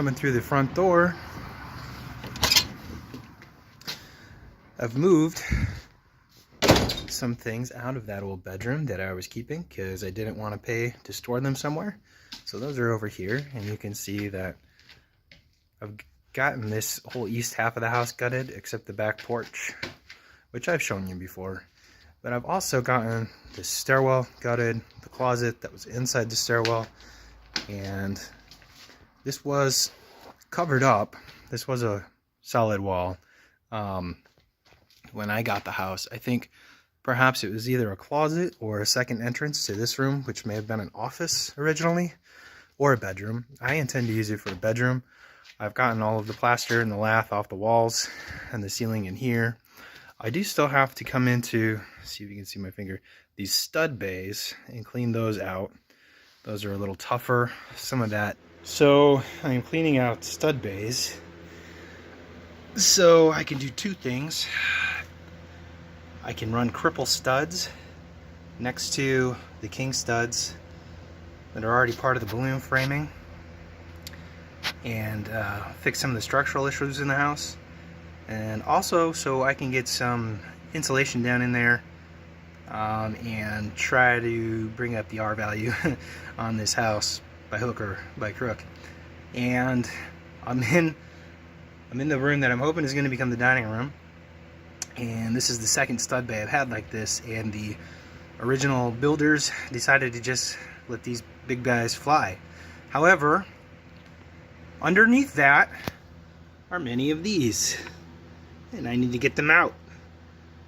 coming through the front door, I've moved some things out of that old bedroom that I was keeping because I didn't want to pay to store them somewhere. So those are over here, and you can see that I've gotten this whole east half of the house gutted except the back porch, which I've shown you before. But I've also gotten the stairwell gutted, the closet that was inside the stairwell, and this was covered up. This was a solid wall when I got the house. I think perhaps it was either a closet or a second entrance to this room, which may have been an office originally, or a bedroom. I intend to use it for a bedroom. I've gotten all of the plaster and the lath off the walls and the ceiling in here. I do still have to come into, see if you can see my finger, these stud bays and clean those out. Those are a little tougher, some of that. So I'm cleaning out stud bays so I can do two things. I can run cripple studs next to the king studs that are already part of the balloon framing and fix some of the structural issues in the house. And also so I can get some insulation down in there and try to bring up the R value on this house by hook or by crook. And I'm in the room that I'm hoping is going to become the dining room. And this is the second stud bay I've had like this, and the original builders decided to just let these big guys fly. However, underneath that are many of these, and I need to get them out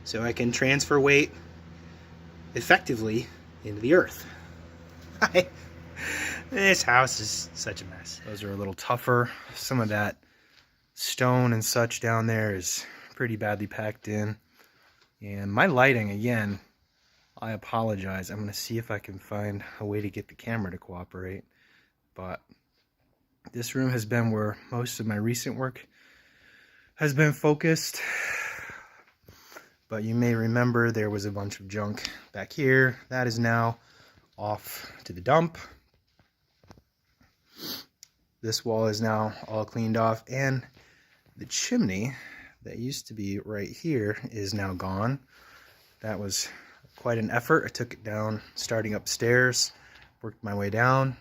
so I can transfer weight effectively into the earth. This house is such a mess. Those are a little tougher. Some of that stone and such down there is pretty badly packed in. And my lighting, again, I apologize. I'm going to see if I can find a way to get the camera to cooperate. But this room has been where most of my recent work has been focused. But you may remember there was a bunch of junk back here. That is now off to the dump. This wall is now all cleaned off, and the chimney that used to be right here is now gone. That was quite an effort. I took it down starting upstairs, worked my way down.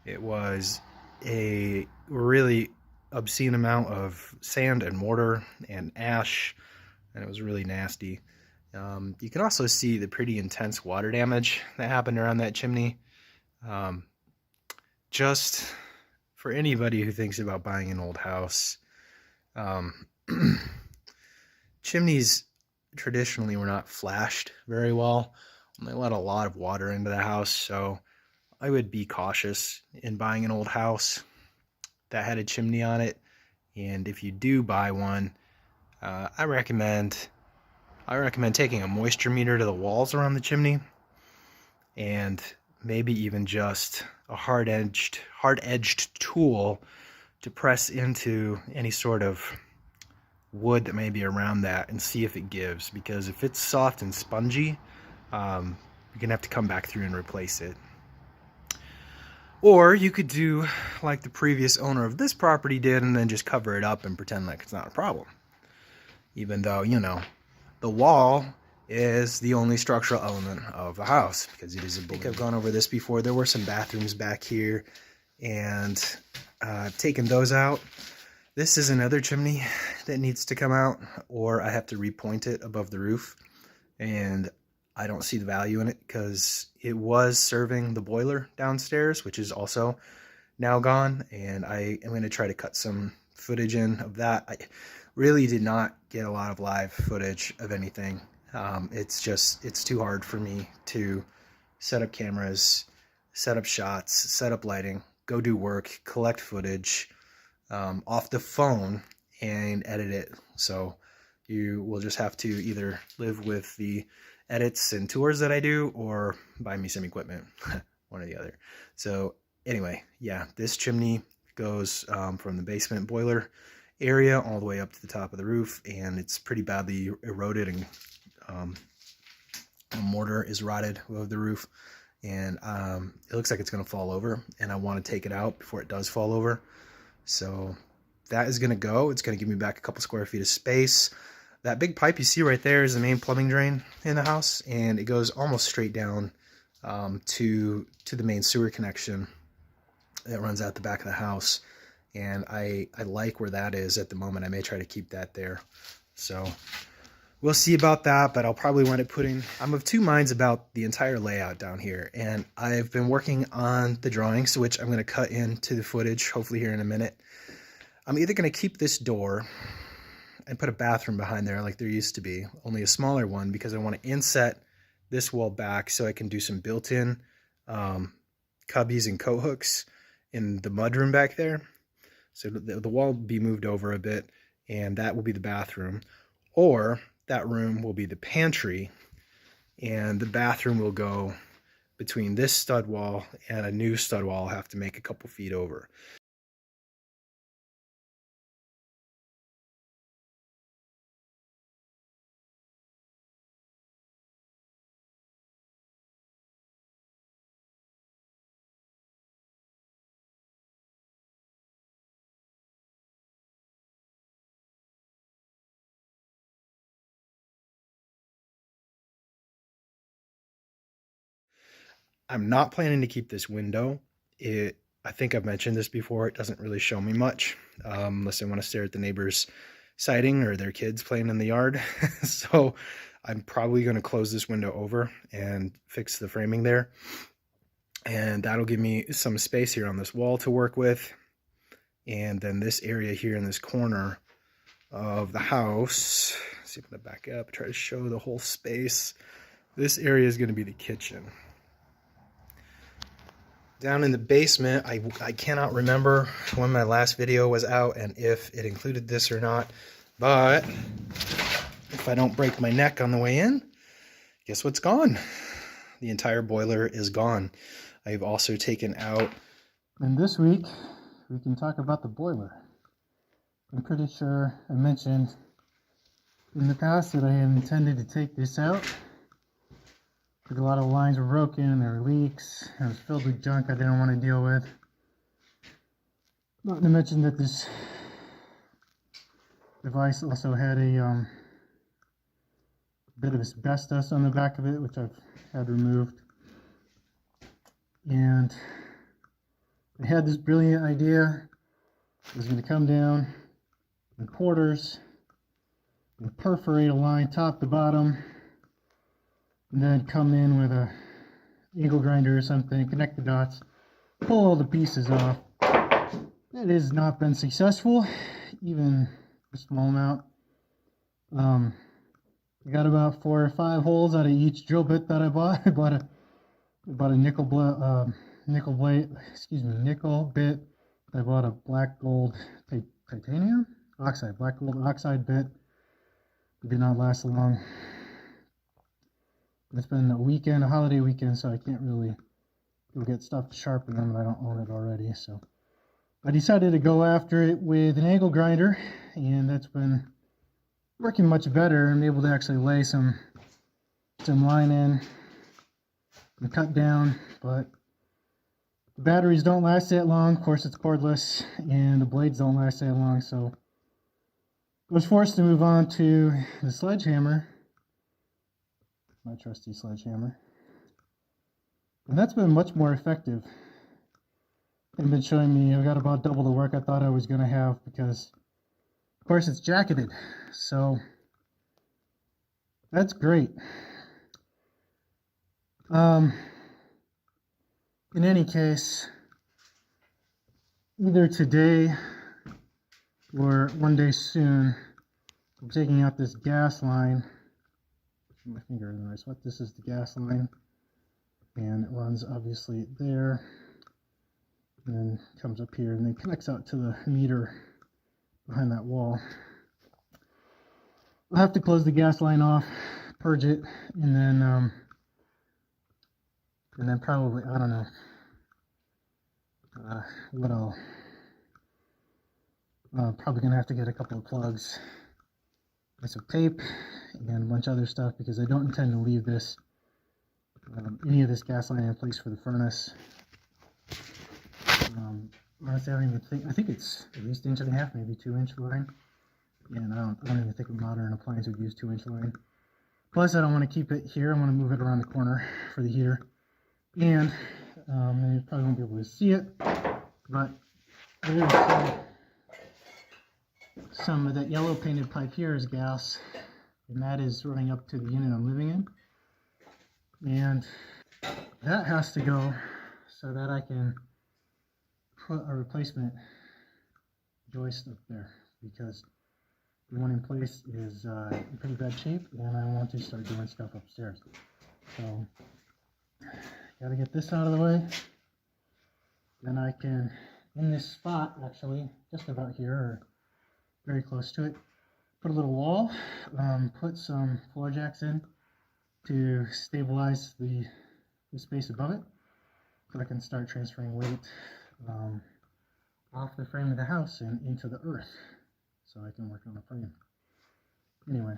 It was a really obscene amount of sand and mortar and ash, and it was really nasty. You can also see the pretty intense water damage that happened around that chimney. Just for anybody who thinks about buying an old house, chimneys traditionally were not flashed very well. They let a lot of water into the house, so I would be cautious in buying an old house that had a chimney on it. And if you do buy one, I recommend taking a moisture meter to the walls around the chimney, and maybe even just a hard-edged tool to press into any sort of wood that may be around that and see if it gives. Because if it's soft and spongy, you're gonna have to come back through and replace it. Or you could do like the previous owner of this property did and then just cover it up and pretend like it's not a problem. Even though, you know, the wall is the only structural element of the house because it is a balloon. I think I've gone over this before. There were some bathrooms back here, and I've taken those out. This is another chimney that needs to come out, or I have to repoint it above the roof, and I don't see the value in it because it was serving the boiler downstairs, which is also now gone, and I am going to try to cut some footage in of that. I really did not get a lot of live footage of anything. It's too hard for me to set up cameras, set up shots, set up lighting, go do work, collect footage off the phone and edit it. So you will just have to either live with the edits and tours that I do or buy me some equipment, one or the other. So anyway, yeah, this chimney goes from the basement boiler area all the way up to the top of the roof, and it's pretty badly eroded, and the mortar is rotted above the roof, and it looks like it's going to fall over, and I want to take it out before it does fall over. So that is going to go. It's going to give me back a couple square feet of space. That big pipe you see right there is the main plumbing drain in the house, and it goes almost straight down to the main sewer connection that runs out the back of the house. And I like where that is at the moment. I may try to keep that there. So we'll see about that, but I'll probably wind up putting... I'm of two minds about the entire layout down here, and I've been working on the drawings, which I'm going to cut into the footage, hopefully here in a minute. I'm either going to keep this door and put a bathroom behind there like there used to be, only a smaller one, because I want to inset this wall back so I can do some built-in cubbies and coat hooks in the mudroom back there. So the wall will be moved over a bit, and that will be the bathroom. Or that room will be the pantry, and the bathroom will go between this stud wall and a new stud wall I'll have to make a couple feet over. I'm not planning to keep this window. I think I've mentioned this before. It doesn't really show me much unless I want to stare at the neighbor's siding or their kids playing in the yard. So I'm probably going to close this window over and fix the framing there. And that'll give me some space here on this wall to work with. And then this area here in this corner of the house, let's see if I can back up, try to show the whole space. This area is going to be the kitchen. Down in the basement, I cannot remember when my last video was out and if it included this or not, but if I don't break my neck on the way in, guess what's gone? The entire boiler is gone. I've also taken out... And this week, we can talk about the boiler. I'm pretty sure I mentioned in the past that I had intended to take this out. A lot of lines were broken, there were leaks, it was filled with junk I didn't want to deal with. Not to mention that this device also had a bit of asbestos on the back of it, which I've had removed. And I had this brilliant idea. I was going to come down in quarters and perforate a line top to bottom, and then come in with a angle grinder or something, connect the dots, pull all the pieces off. That has not been successful, even a small amount. I got about 4 or 5 holes out of each drill bit that I bought. I bought a nickel bit. I bought a black gold titanium oxide, black gold oxide bit. It did not last long. It's been a holiday weekend, so I can't really go get stuff to sharpen them, and I don't own it already. So I decided to go after it with an angle grinder, and that's been working much better. I'm able to actually lay some line in and cut down, but the batteries don't last that long. Of course, it's cordless, and the blades don't last that long, so I was forced to move on to the sledgehammer. My trusty sledgehammer, and that's been much more effective. It's been showing me I've got about double the work I thought I was going to have, because of course it's jacketed, so that's great. In any case, either today or one day soon, I'm taking out this gas line. My finger in the spot. This is the gas line, and it runs obviously there, and then comes up here, and then connects out to the meter behind that wall. I'll have to close the gas line off, purge it, and then probably, I don't know what probably gonna have to get a couple of plugs, some tape, and a bunch of other stuff, because I don't intend to leave this any of this gas line in place for the furnace. honestly, I don't even think, I think it's at least 1.5 inches, maybe 2-inch line. And I don't even think a modern appliance would use 2-inch line. Plus, I don't want to keep it here. I want to move it around the corner for the heater. And you probably won't be able to see it, but there's some of that yellow painted pipe here is gas, and that is running up to the unit I'm living in. And that has to go so that I can put a replacement joist up there, because the one in place is in pretty bad shape, and I want to start doing stuff upstairs. So, gotta get this out of the way. Then I can, in this spot, actually, just about here, or very close to it, put a little wall, put some floor jacks in to stabilize the space above it, so I can start transferring weight off the frame of the house and into the earth, so I can work on the frame. Anyway.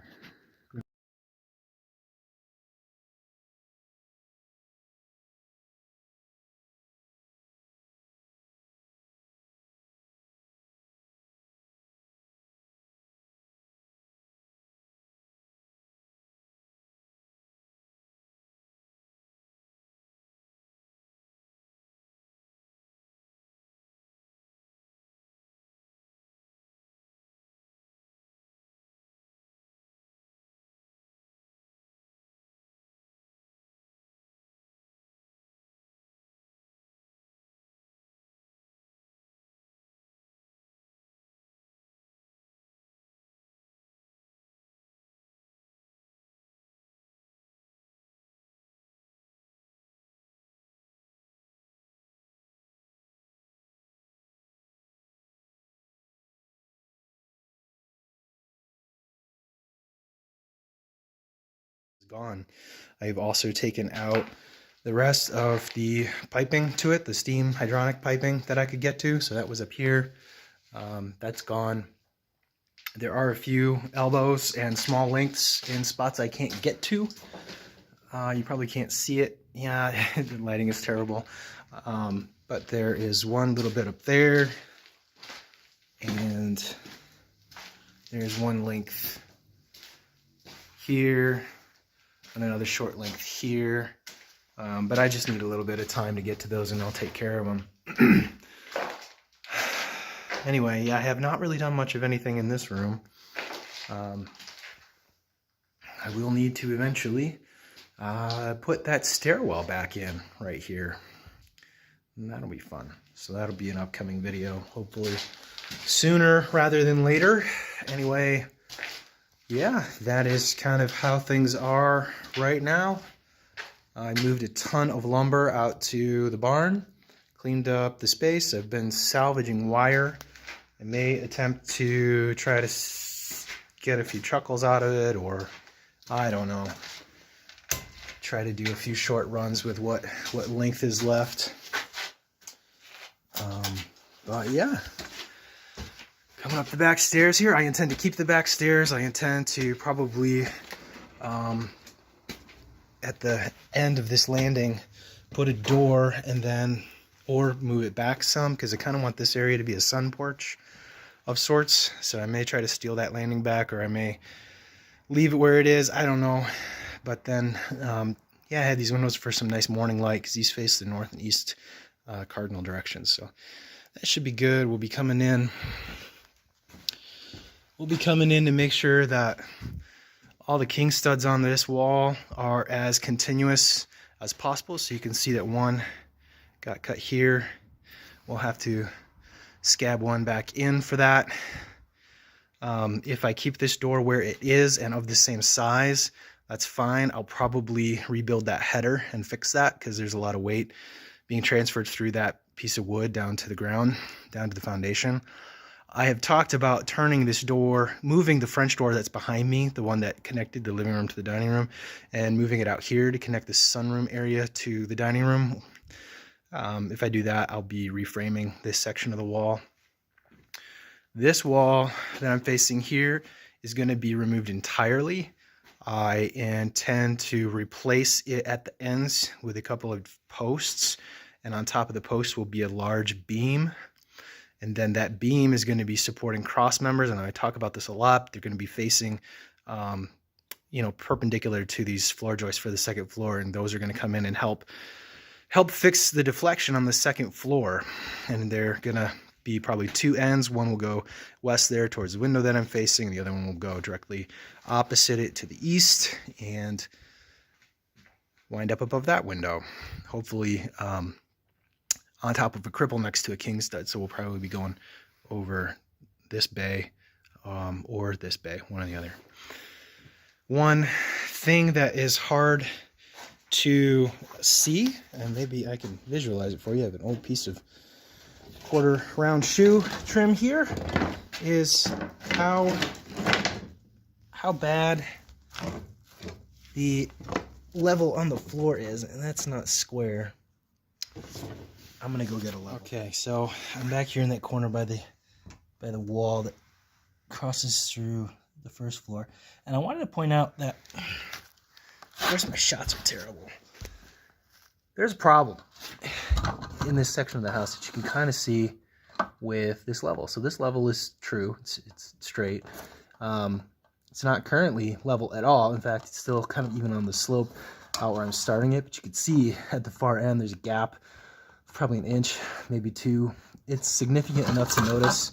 Gone. I've also taken out the rest of the piping to it, the steam hydronic piping that I could get to. So that was up here. That's gone. There are a few elbows and small lengths in spots I can't get to. You probably can't see it. Yeah, the lighting is terrible. But there is one little bit up there, and there's one length here, and another short length here. But I just need a little bit of time to get to those, and I'll take care of them. Anyway, yeah, I have not really done much of anything in this room. I will need to eventually put that stairwell back in right here. And that'll be fun. So that'll be an upcoming video, hopefully sooner rather than later. Anyway, yeah, that is kind of how things are right now. I moved a ton of lumber out to the barn, cleaned up the space. I've been salvaging wire. I may attempt to try to get a few chuckles out of it, or I don't know, try to do a few short runs with what length is left. But yeah, coming up the back stairs here. I intend to keep the back stairs. I intend to probably at the end of this landing put a door, and then or move it back some, because I kind of want this area to be a sun porch of sorts. So I may try to steal that landing back, or I may leave it where it is. I don't know. But then yeah, I had these windows for some nice morning light, because these face the north and east cardinal directions. So that should be good. We'll be coming in to make sure that all the king studs on this wall are as continuous as possible. So you can see that one got cut here. We'll have to scab one back in for that. If I keep this door where it is and of the same size, that's fine. I'll probably rebuild that header and fix that, because there's a lot of weight being transferred through that piece of wood down to the ground, down to the foundation. I have talked about turning this door, moving the French door that's behind me, the one that connected the living room to the dining room, and moving it out here to connect the sunroom area to the dining room. If I do that, I'll be reframing this section of the wall. This wall that I'm facing here is going to be removed entirely. I intend to replace it at the ends with a couple of posts, and on top of the posts will be a large beam. And then that beam is going to be supporting cross members. And I talk about this a lot. They're going to be facing, perpendicular to these floor joists for the second floor. And those are going to come in and help fix the deflection on the second floor. And they're going to be probably two ends. One will go west there towards the window that I'm facing. The other one will go directly opposite it to the east and wind up above that window. Hopefully on top of a cripple next to a king stud. So we'll probably be going over this bay or this bay, one or the other. One thing that is hard to see, and maybe I can visualize it for you. I have an old piece of quarter round shoe trim here, is how bad the level on the floor is, and that's not square. I'm gonna go get a level. Okay, so I'm back here in that corner by the wall that crosses through the first floor, and I wanted to point out that, of course, my shots are terrible. There's a problem in this section of the house that you can kind of see with this level. So this level is true; it's straight. It's not currently level at all. In fact, it's still kind of even on the slope out where I'm starting it. But you can see at the far end there's a gap, probably an inch, maybe two. It's significant enough to notice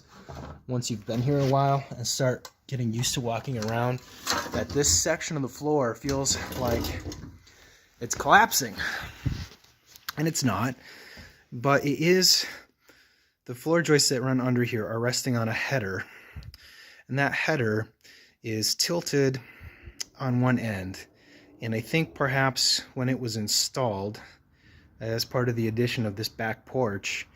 once you've been here a while and start getting used to walking around, that this section of the floor feels like it's collapsing. And it's not, but it is. The floor joists that run under here are resting on a header, and that header is tilted on one end. And I think perhaps when it was installed as part of the addition of this back porch,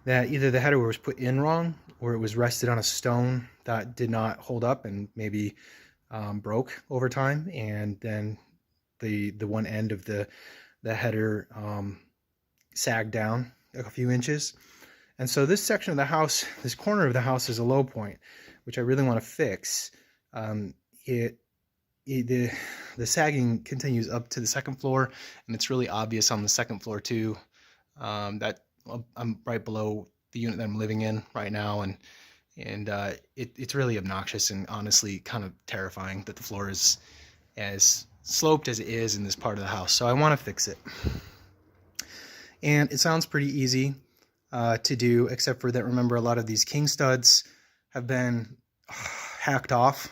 that either the header was put in wrong or it was rested on a stone that did not hold up and maybe broke over time, and then the one end of the header sagged down a few inches. And so this section of the house, this corner of the house, is a low point, which I really want to fix. The sagging continues up to the second floor, and it's really obvious on the second floor too. That I'm right below the unit that I'm living in right now, and it's really obnoxious and honestly kind of terrifying that the floor is as sloped as it is in this part of the house. So I want to fix it, and it sounds pretty easy to do, except for that, remember, a lot of these king studs have been hacked off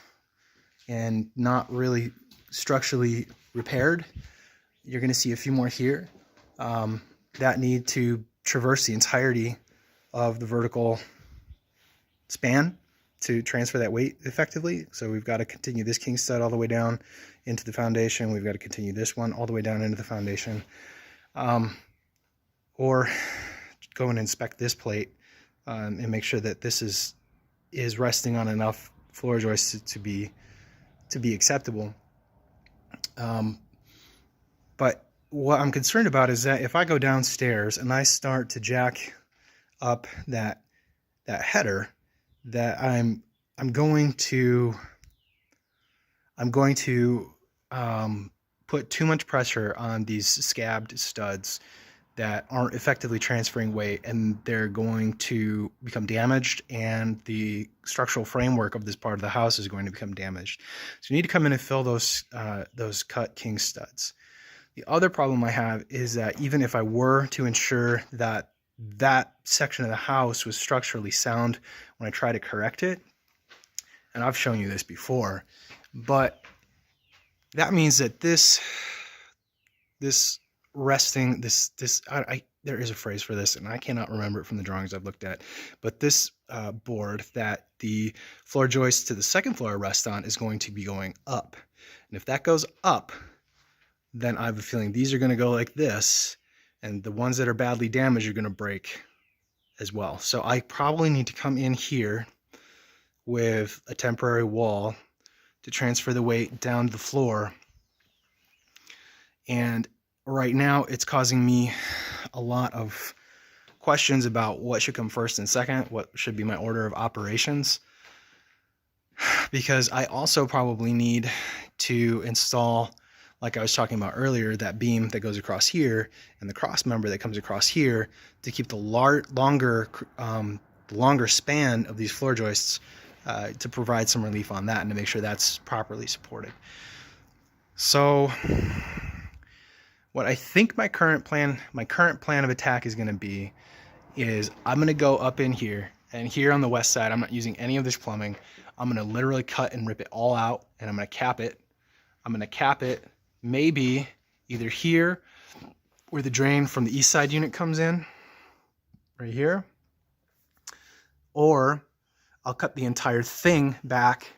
and not really structurally repaired. You're going to see a few more here that need to traverse the entirety of the vertical span to transfer that weight effectively. So we've got to continue this king stud all the way down into the foundation. We've got to continue this one all the way down into the foundation. Or go and inspect this plate and make sure that this is resting on enough floor joists to be acceptable. But what I'm concerned about is that if I go downstairs and I start to jack up that header, that I'm going to put too much pressure on these scabbed studs that aren't effectively transferring weight, and they're going to become damaged, and the structural framework of this part of the house is going to become damaged. So you need to come in and fill those cut king studs. The other problem I have is that even if I were to ensure that that section of the house was structurally sound when I try to correct it, and I've shown you this before, but that means that this resting, there is a phrase for this, and I cannot remember it from the drawings I've looked at, but this board that the floor joists to the second floor rest on is going to be going up. And if that goes up, then I have a feeling these are going to go like this, and the ones that are badly damaged are going to break as well. So I probably need to come in here with a temporary wall to transfer the weight down to the floor. And right now it's causing me a lot of questions about what should come first and second, what should be my order of operations, because I also probably need to install, like I was talking about earlier, that beam that goes across here and the cross member that comes across here to keep the longer longer span of these floor joists to provide some relief on that and to make sure that's properly supported. So what I think my current plan of attack is going to be is I'm going to go up in here, and here on the west side I'm not using any of this plumbing. I'm going to literally cut and rip it all out, and I'm going to cap it. I'm going to cap it maybe either here where the drain from the east side unit comes in, right here, or I'll cut the entire thing back,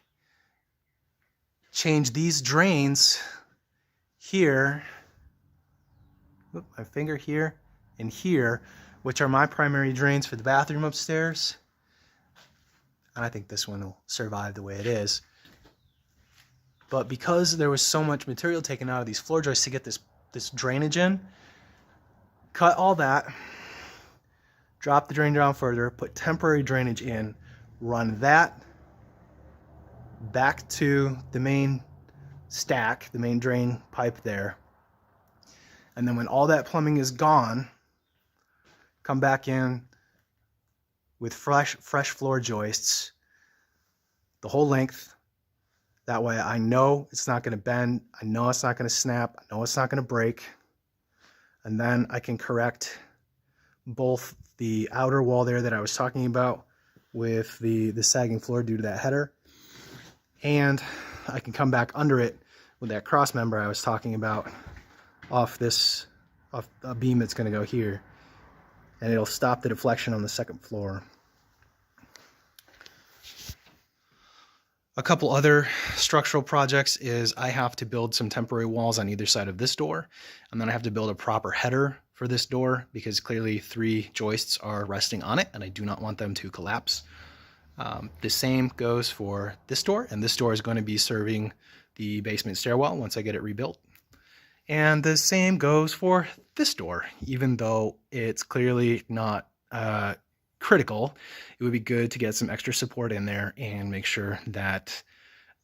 change these drains here, my finger here and here, which are my primary drains for the bathroom upstairs. And I think this one will survive the way it is. But because there was so much material taken out of these floor joists to get this drainage in, cut all that, drop the drain down further, put temporary drainage in, run that back to the main stack, the main drain pipe there. And then when all that plumbing is gone, come back in with fresh floor joists, the whole length. That way I know it's not going to bend, I know it's not going to snap, I know it's not going to break. And then I can correct both the outer wall there that I was talking about with the sagging floor due to that header, and I can come back under it with that cross member I was talking about off a beam that's going to go here, and it'll stop the deflection on the second floor. A couple other structural projects is I have to build some temporary walls on either side of this door, and then I have to build a proper header for this door because clearly 3 joists are resting on it and I do not want them to collapse. The same goes for this door, and this door is going to be serving the basement stairwell once I get it rebuilt. And the same goes for this door, even though it's clearly not critical. It would be good to get some extra support in there and make sure that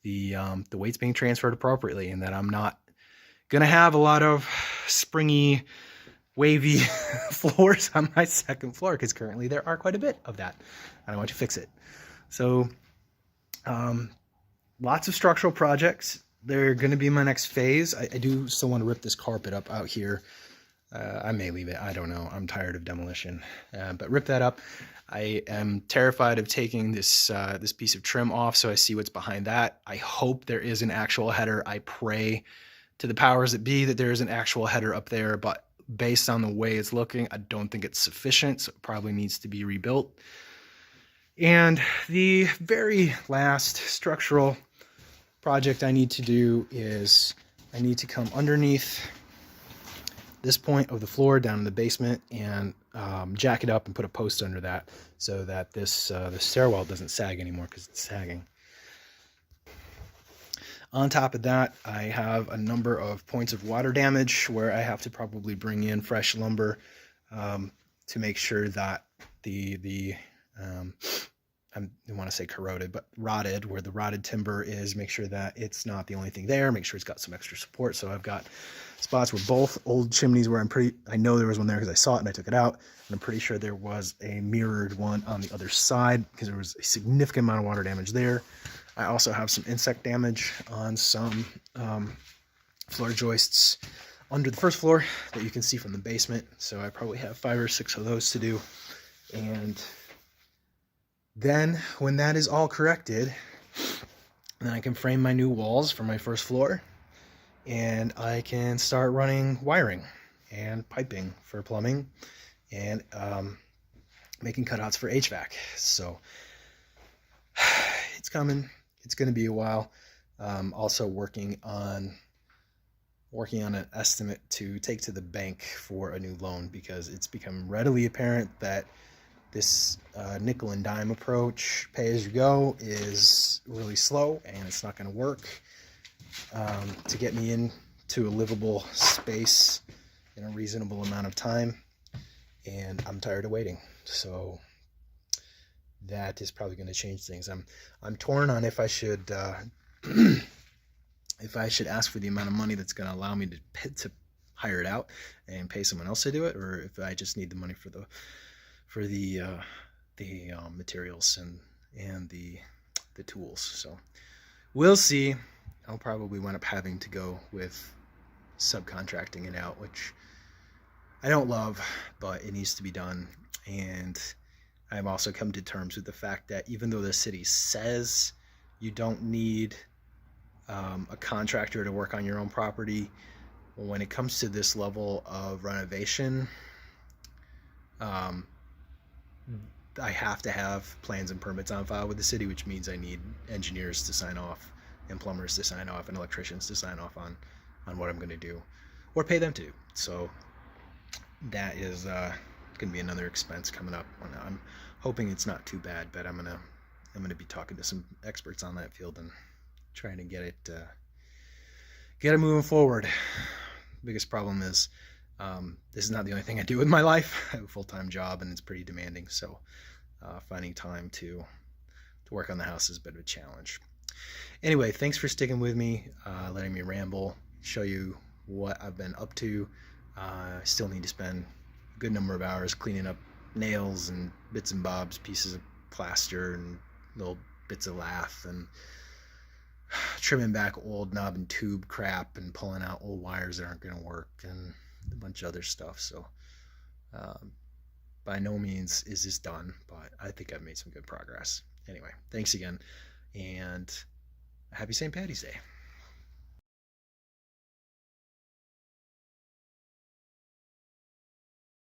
the weight's being transferred appropriately, and that I'm not gonna have a lot of springy, wavy floors on my second floor, because currently there are quite a bit of that, and I want to fix it. So lots of structural projects. They're going to be my next phase. I do still want to rip this carpet up out here. I may leave it. I don't know. I'm tired of demolition. But rip that up. I am terrified of taking this this piece of trim off, so I see what's behind that. I hope there is an actual header. I pray to the powers that be that there is an actual header up there, but based on the way it's looking, I don't think it's sufficient, so it probably needs to be rebuilt. And the very last structural project I need to do is I need to come underneath this point of the floor down in the basement and jack it up and put a post under that so that this the stairwell doesn't sag anymore because it's sagging. On top of that, I have a number of points of water damage where I have to probably bring in fresh lumber to make sure that I want to say corroded, but rotted, where the rotted timber is, make sure that it's not the only thing there, make sure it's got some extra support. So I've got spots where both old chimneys where I know there was one there because I saw it and I took it out, and I'm pretty sure there was a mirrored one on the other side because there was a significant amount of water damage there. I also have some insect damage on some floor joists under the first floor that you can see from the basement. So I probably have 5 or 6 of those to do. And then when that is all corrected, then I can frame my new walls for my first floor, and I can start running wiring and piping for plumbing and making cutouts for HVAC. So it's coming. It's going to be a while. Also working on an estimate to take to the bank for a new loan, because it's become readily apparent that this nickel and dime approach, pay as you go, is really slow, and it's not going to work to get me into a livable space in a reasonable amount of time, and I'm tired of waiting. So that is probably going to change things. I'm torn on if I should if I should ask for the amount of money that's going to allow me to hire it out and pay someone else to do it, or if I just need the money for the the materials and the tools. So we'll see. I'll probably wind up having to go with subcontracting it out, which I don't love, but it needs to be done. And I've also come to terms with the fact that even though the city says you don't need a contractor to work on your own property, when it comes to this level of renovation, I have to have plans and permits on file with the city, which means I need engineers to sign off and plumbers to sign off and electricians to sign off on what I'm going to do, or pay them to. So that is going to be another expense coming up. I'm hoping it's not too bad, but I'm gonna be talking to some experts on that field and trying to get it moving forward. Biggest problem is this is not the only thing I do with my life. I have a full-time job and it's pretty demanding, so finding time to work on the house is a bit of a challenge. Anyway, thanks for sticking with me, letting me ramble, show you what I've been up to. I still need to spend a good number of hours cleaning up nails and bits and bobs, pieces of plaster and little bits of lath, and trimming back old knob and tube crap and pulling out old wires that aren't going to work and a bunch of other stuff. So by no means is this done, but I think I've made some good progress. Anyway, thanks again, and happy St. Paddy's Day.